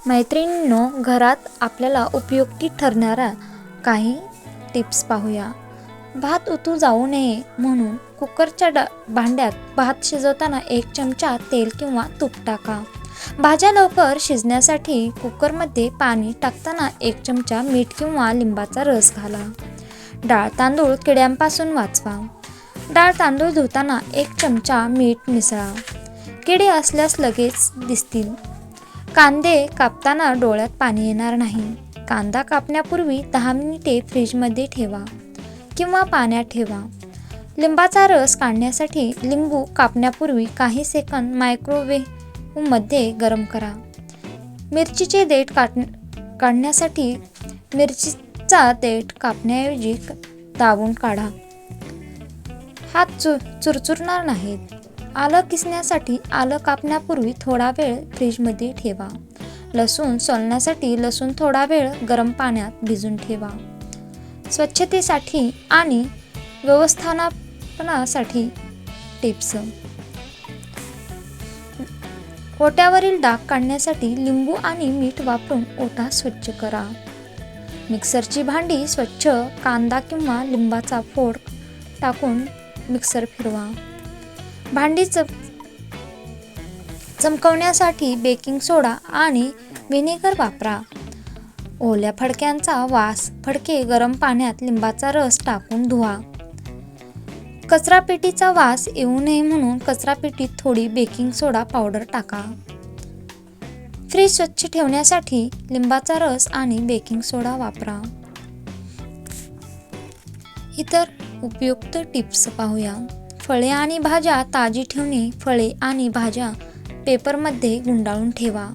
मैत्रिणींनो, घरात आपल्याला उपयुक्ती ठरणाऱ्या काही टिप्स पाहूया. भात उतू जाऊ नये म्हणून कुकरच्या भांड्यात भात शिजवताना 1 चमचा तेल किंवा तूप टाका. भाज्या लवकर शिजण्यासाठी कुकरमध्ये पाणी टाकताना 1 चमचा मीठ किंवा लिंबाचा रस घाला. डाळ तांदूळ किड्यांपासून वाचवा. डाळ तांदूळ धुताना 1 चमचा मीठ मिसळा. किडे असल्यास लगेच दिसतील. कांदे कापताना डोळ्यात पाणी येणार नाही. कांदा कापण्यापूर्वी 10 मिनिटे फ्रीजमध्ये ठेवा किंवा पाण्यात ठेवा. लिंबाचा रस काढण्यासाठी लिंबू कापण्यापूर्वी काही सेकंद मायक्रोवेव्हमध्ये गरम करा. मिरचीचे देठ काढण्यासाठी मिरचीचा देठ कापण्याऐवजी दाबून काढा. हात चुरचुरणार नाहीत. आलं किसण्यासाठी आलं कापण्यापूर्वी थोडा वेळ फ्रीजमध्ये ठेवा. लसूण सोलण्यासाठी लसूण थोडा वेळ गरम पाण्यात भिजून ठेवा. स्वच्छतेसाठी आणि व्यवस्थापनासाठी टिप्स. ओट्यावरील डाग काढण्यासाठी लिंबू आणि मीठ वापरून ओटा स्वच्छ करा. मिक्सरची भांडी स्वच्छ कांदा किंवा लिंबाचा फोड टाकून मिक्सर फिरवा. भांडी चमकवण्यासाठी बेकिंग सोडा आणि व्हिनेगर वापरा. ओल्या फडक्यांचा वास. फडके गरम पाण्यात लिंबाचा रस टाकून धुवा. कचरापेटीचा वास येऊ नये म्हणून कचरापेटीत थोडी बेकिंग सोडा पावडर टाका. फ्रीज स्वच्छ ठेवण्यासाठी लिंबाचा रस आणि बेकिंग सोडा वापरा. इतर उपयुक्त टिप्स पाहूया. फळे आणि भाज्या ताजी ठेवणे. फळे आणि भाज्या पेपरमध्ये गुंडाळून ठेवा.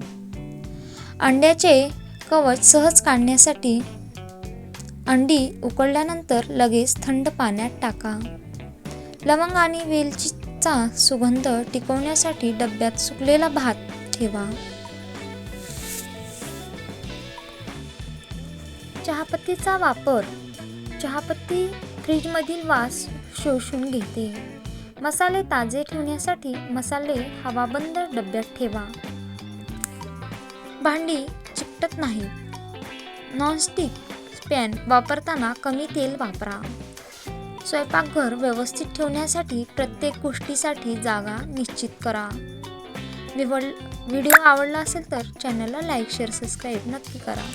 अंड्याचे कवच सहज काढण्यासाठी अंडी उकळल्यानंतर लगेच थंड पाण्यात टाका. लवंग आणि वेलचीचा सुगंध टिकवण्यासाठी डब्यात सुकलेला भात ठेवा. चहापत्तीचा वापर. चहापत्ती फ्रीजमधील वास शोषून घेते. मसाले ताजे ठेवण्यासाठी मसाले हवाबंद डब्यात ठेवा. भांडी चिकटत नाहीत. नॉनस्टिक पॅन वापरताना कमी तेल वापरा. स्वयंपाकघर व्यवस्थित ठेवण्यासाठी प्रत्येक गोष्टीसाठी जागा निश्चित करा. व्हिडिओ आवडला असेल तर चॅनलला लाईक, शेअर, सबस्क्राईब नक्की करा.